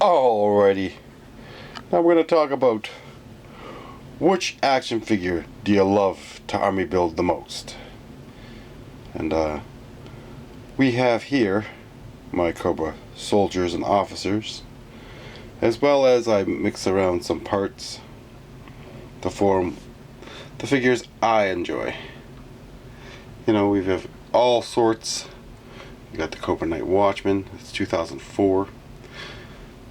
Alrighty, now we're going to talk about which action figure do you love to army build the most. And we have here my Cobra soldiers and officers, as well as I mix around some parts to form the figures I enjoy. You know, we have all sorts. You got the Cobra Night Watchman, it's 2004.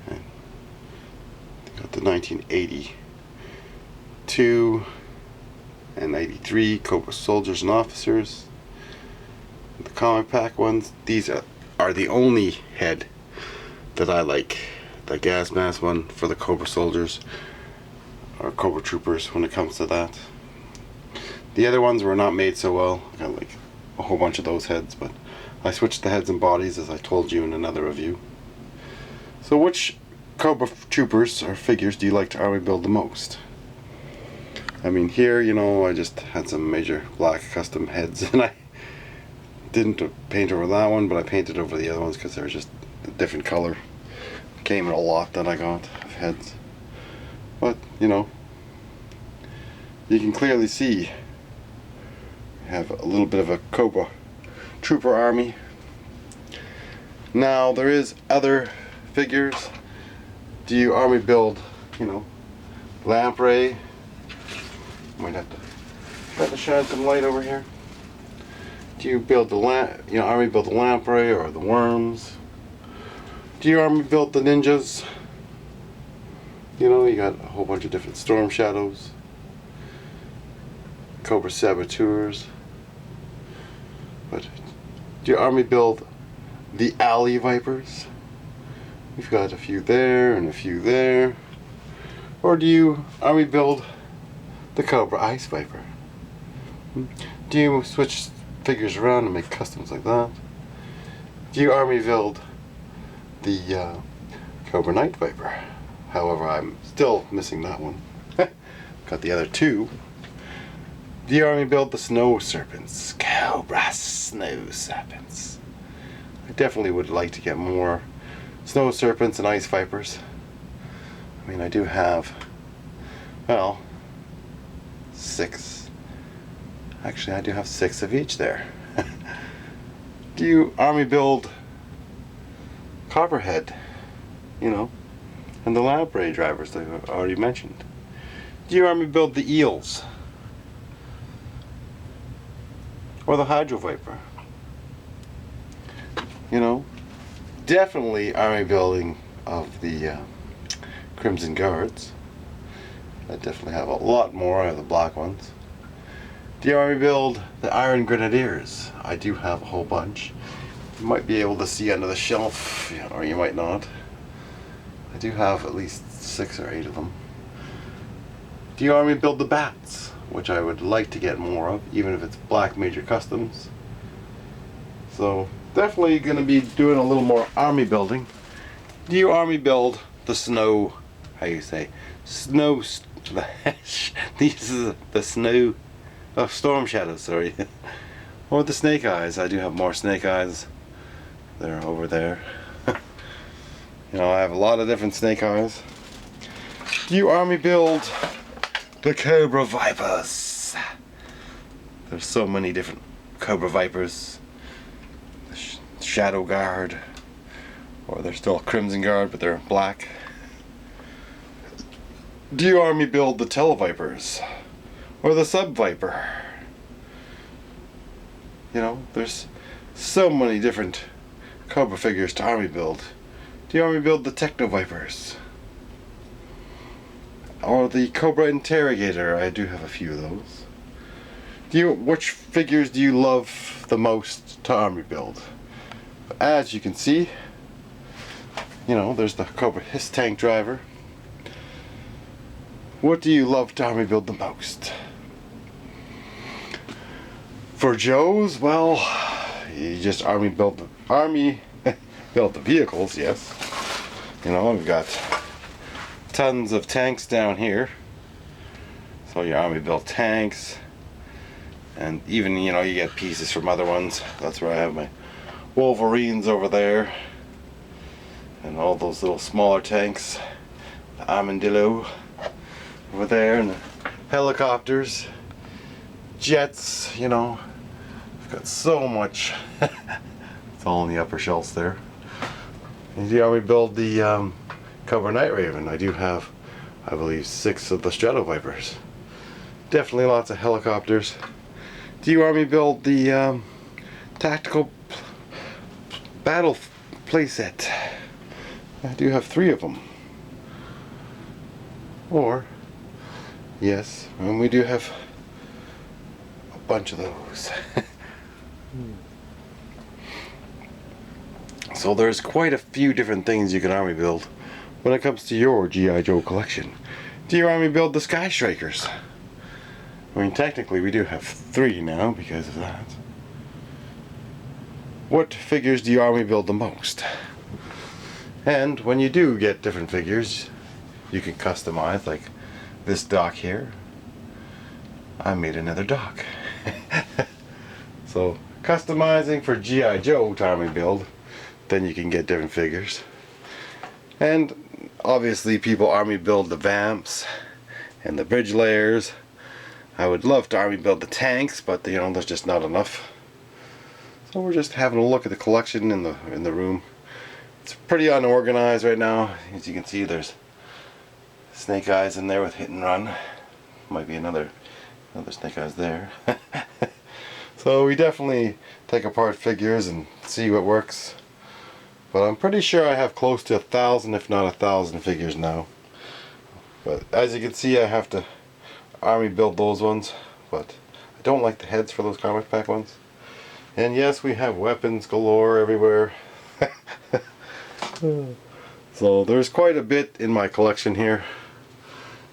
And you got the 1982 and 83 Cobra Soldiers and Officers. The comic pack ones, these are the only head that I like. The gas mask one for the Cobra Soldiers or Cobra Troopers when it comes to that. The other ones were not made so well. I got like a whole bunch of those heads, but I switched the heads and bodies as I told you in another review. So which Cobra Troopers or figures do you like to army build the most? I mean, here, you know, I just had some major black custom heads and I didn't paint over that one, but I painted over the other ones because they were just a different color. Came in a lot that I got of heads. But, you know, you can clearly see I have a little bit of a Cobra Trooper army. Now there is other figures. Do you army build, you know, lamprey? Might have to shine some light over here. Do you build the army build the lamprey or the worms? Do you army build the ninjas? You know, you got a whole bunch of different storm shadows, Cobra saboteurs. But do you army build the alley vipers? We've got a few there and a few there. Or do you army build the Cobra ice viper? Do you switch figures around and make customs like that? Do you army build the Cobra night viper? However, I'm still missing that one. Got the other two. Do you army build the snow serpents? Cobra snow serpents. I definitely would like to get more snow serpents and ice vipers. I mean, I do have, well, 6. Actually, I do have 6 of each there. Do you army build Copperhead? You know, and the lamprey drivers that I already mentioned. Do you army build the eels? Or the Hydro Viper? You know, definitely army building of the Crimson Guards. I definitely have a lot more of the black ones. Do you army build the Iron Grenadiers? I do have a whole bunch. You might be able to see under the shelf, or you might not. I do have at least 6 or 8 of them. Do you army build the bats? Which I would like to get more of, even if it's black major customs. So definitely going to be doing a little more army building. Do you army build the snow? How you say? Snow. These are the snow. Oh, storm shadows. Sorry. Or the snake eyes. I do have more snake eyes. They're over there. You know, I have a lot of different snake eyes. Do you army build the Cobra Vipers? There's so many different Cobra Vipers. The Shadow Guard, or they're still Crimson Guard, but they're black. Do you army build the Televipers? Or the Sub Viper? You know, there's so many different Cobra figures to army build. Do you army build the Techno Vipers? Or the Cobra Interrogator? I do have a few of those. Which figures do you love the most to army build? As you can see, you know, there's the Cobra Hiss Tank Driver. What do you love to army build the most? For Joe's, well, you just army build the vehicles, yes. You know, we've got tons of tanks down here. So you army build tanks. And even, you know, you get pieces from other ones. That's where I have my Wolverines over there. And all those little smaller tanks, the armadillo over there, and the helicopters, jets, you know. I've got so much. It's all in the upper shelves there. And yeah, we build the Cobra Night Raven. I do have, I believe, 6 of the Strato Vipers. Definitely lots of helicopters. Do you want me to build the tactical battle playset? I do have 3 of them. Or, yes, and we do have a bunch of those. So there's quite a few different things you can army build when it comes to your G.I. Joe collection. Do you army build the Sky Strikers? I mean, technically we do have 3 now because of that. What figures do you army build the most? And when you do get different figures, you can customize, like this dock here. I made another dock. So customizing for G.I. Joe to army build, then you can get different figures. And obviously people army build the vamps and the bridge layers. I would love to army build the tanks, but you know, there's just not enough. So we're just having a look at the collection in the room. It's pretty unorganized right now. As you can see, there's Snake Eyes in there with Hit and Run. Might be another Snake Eyes there. So we definitely take apart figures and see what works. But I'm pretty sure I have close to 1,000, if not 1,000 figures now. But as you can see, I have to army build those ones. But I don't like the heads for those comic pack ones. And yes, we have weapons galore everywhere. So there's quite a bit in my collection here.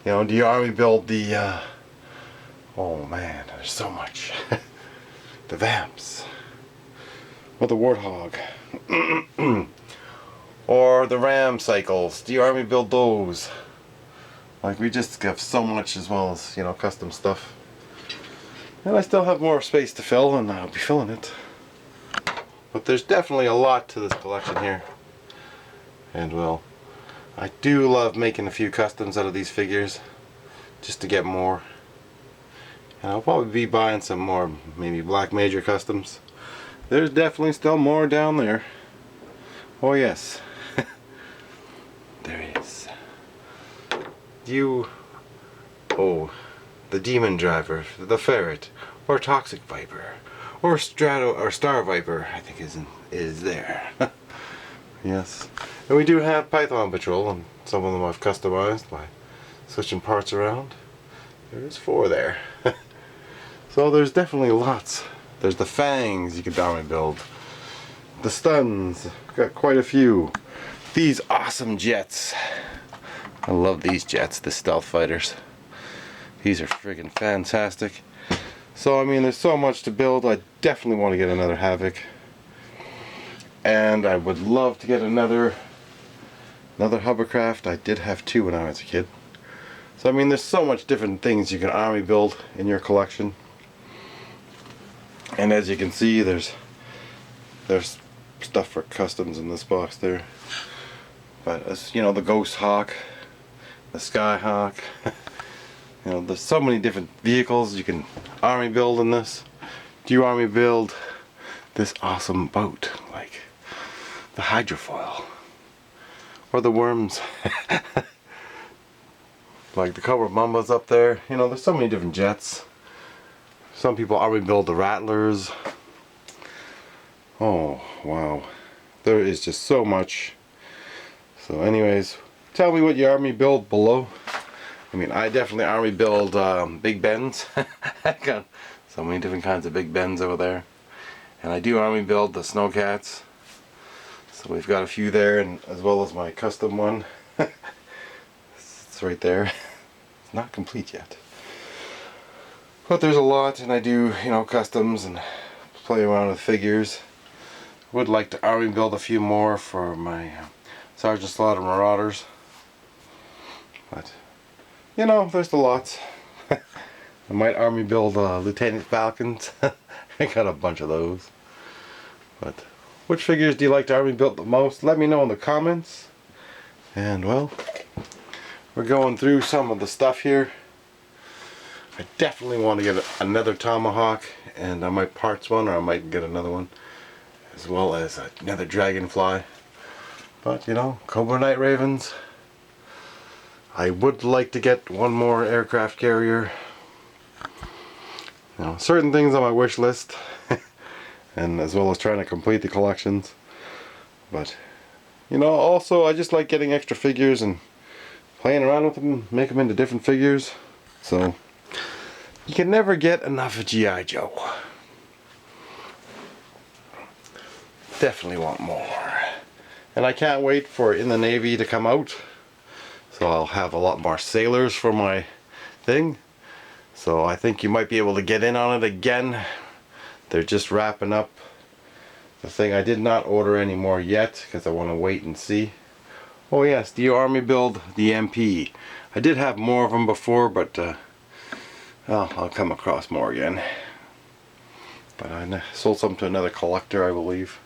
You know, do you army build the oh man, there's so much. The vamps, or the warthog, or the ram cycles. Do you army build those? Like, we just have so much, as well as, you know, custom stuff. And I still have more space to fill, and I'll be filling it. But there's definitely a lot to this collection here. And well, I do love making a few customs out of these figures, just to get more. And I'll probably be buying some more, maybe Black Major customs. There's definitely still more down there. Oh yes. There is. Oh, the Demon Driver, the Ferret, or Toxic Viper, or Strato, or Star Viper, I think is there. Yes. And we do have Python Patrol, and some of them I've customized by switching parts around. There's 4 there. So there's definitely lots. There's the Fangs you could army build. The Stuns, got quite a few. These awesome jets. I love these jets, the stealth fighters. These are friggin' fantastic. So I mean, there's so much to build. I definitely want to get another Havoc. And I would love to get another hovercraft. I did have 2 when I was a kid. So I mean, there's so much different things you can army build in your collection. And as you can see, there's stuff for customs in this box there. But as you know, the Ghost Hawk, the Sky Hawk. You know, there's so many different vehicles you can army build in this. Do you army build this awesome boat, like the hydrofoil, or the worms, like the Cobra Mambas up there? You know, there's so many different jets. Some people army build the Rattlers. Oh wow, there is just so much. So anyways, tell me what you army build below. I mean, I definitely army build Big Bens. I got so many different kinds of Big Bens over there. And I do army build the Snowcats. So we've got a few there, and as well as my custom one. It's right there. It's not complete yet. But there's a lot, and I do, you know, customs and play around with figures. Would like to army build a few more for my Sergeant Slaughter Marauders. But, you know, there's a lot. I might army build Lieutenant Falcons. I got a bunch of those. But which figures do you like to Army build the most? Let me know in the comments. And well, we're going through some of the stuff here. I definitely want to get another tomahawk, and I might parts one, or I might get another one, as well as another dragonfly. But you know, Cobra Night Ravens. I would like to get one more aircraft carrier. You know, certain things on my wish list, and as well as trying to complete the collections. But you know, also I just like getting extra figures and playing around with them, make them into different figures. So you can never get enough of G.I. Joe. Definitely want more. And I can't wait for In the Navy to come out. So I'll have a lot more sailors for my thing. So I think you might be able to get in on it again. They're just wrapping up the thing. I did not order any more yet because I want to wait and see. Oh yes, do you Army build the MP? I did have more of them before, but well, I'll come across more again. But I sold some to another collector, I believe.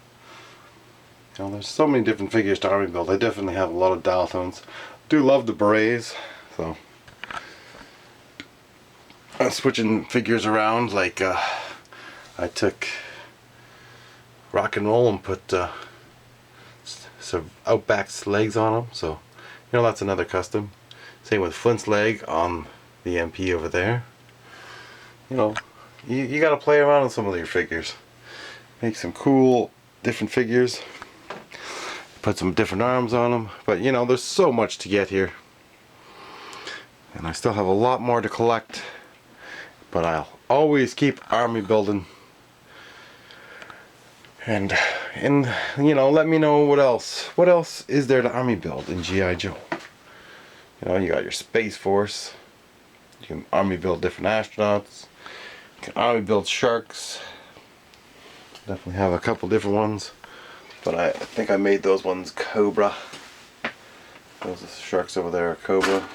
You know, there's so many different figures to Army build. I definitely have a lot of dial tones. Do love the berets, so I'm switching figures around. Like I took Rock and Roll and put some Outback's legs on them, so you know, that's another custom. Same with Flint's leg on the MP over there. You know, you gotta play around with some of your figures. Make some cool different figures. Put some different arms on them. But you know, there's so much to get here. And I still have a lot more to collect. But I'll always keep Army building. And you know, let me know what else. What else is there to Army build in G.I. Joe? You know, you got your Space Force. You can Army build different astronauts. You can Army build sharks. Definitely have a couple different ones. But I think I made those ones Cobra. Those sharks over there are Cobra.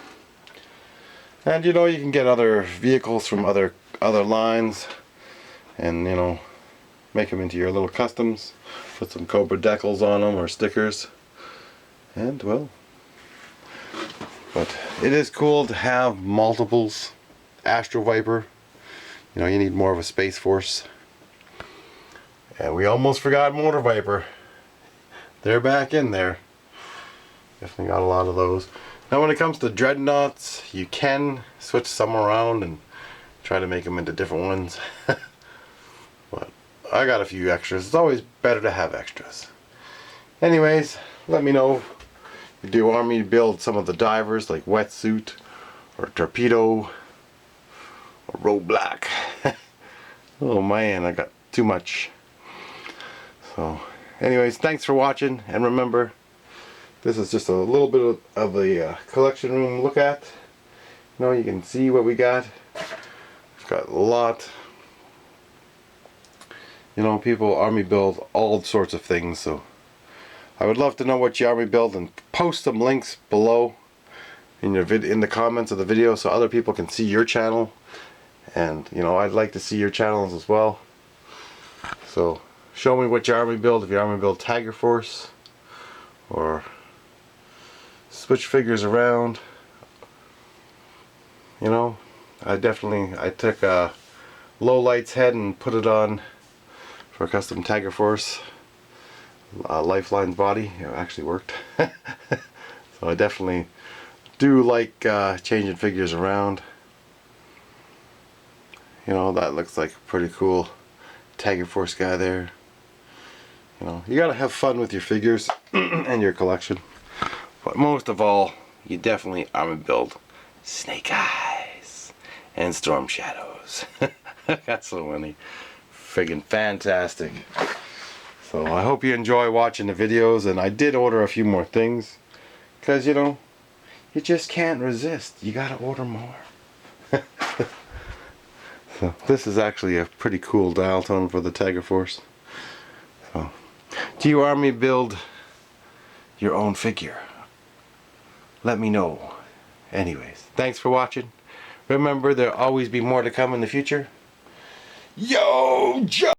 And you know, you can get other vehicles from other lines. And you know, make them into your little customs. Put some Cobra decals on them or stickers. And well, but it is cool to have multiples. Astro Viper. You know, you need more of a Space Force. And we almost forgot Motor Viper. They're back in there. Definitely got a lot of those. Now when it comes to dreadnoughts, you can switch some around and try to make them into different ones. But I got a few extras. It's always better to have extras. Anyways, let me know if you do want me to build some of the divers like Wetsuit or Torpedo or Roadblock. Oh man, I got too much. So anyways, thanks for watching, and remember, this is just a little bit of the collection room look at. You know, you can see what we got. We've got a lot. You know, people Army build all sorts of things, so I would love to know what you Army build, and post some links below in your in the comments of the video so other people can see your channel. And you know, I'd like to see your channels as well. So show me what you Army build, if you Army build Tiger Force or switch figures around. You know, I took a Low Light's head and put it on for a custom Tiger Force. Lifeline's body, it actually worked. So I definitely do like changing figures around. You know, that looks like a pretty cool Tiger Force guy there. You know, you gotta have fun with your figures and your collection. But most of all, you definitely Army build Snake Eyes and Storm Shadows. That's so many. Friggin' fantastic. So I hope you enjoy watching the videos, and I did order a few more things. Because, you know, you just can't resist. You gotta order more. So this is actually a pretty cool dial tone for the Tiger Force. So, do you Army build your own figure? Let me know. Anyways, thanks for watching. Remember, there'll always be more to come in the future. Yo, Joe!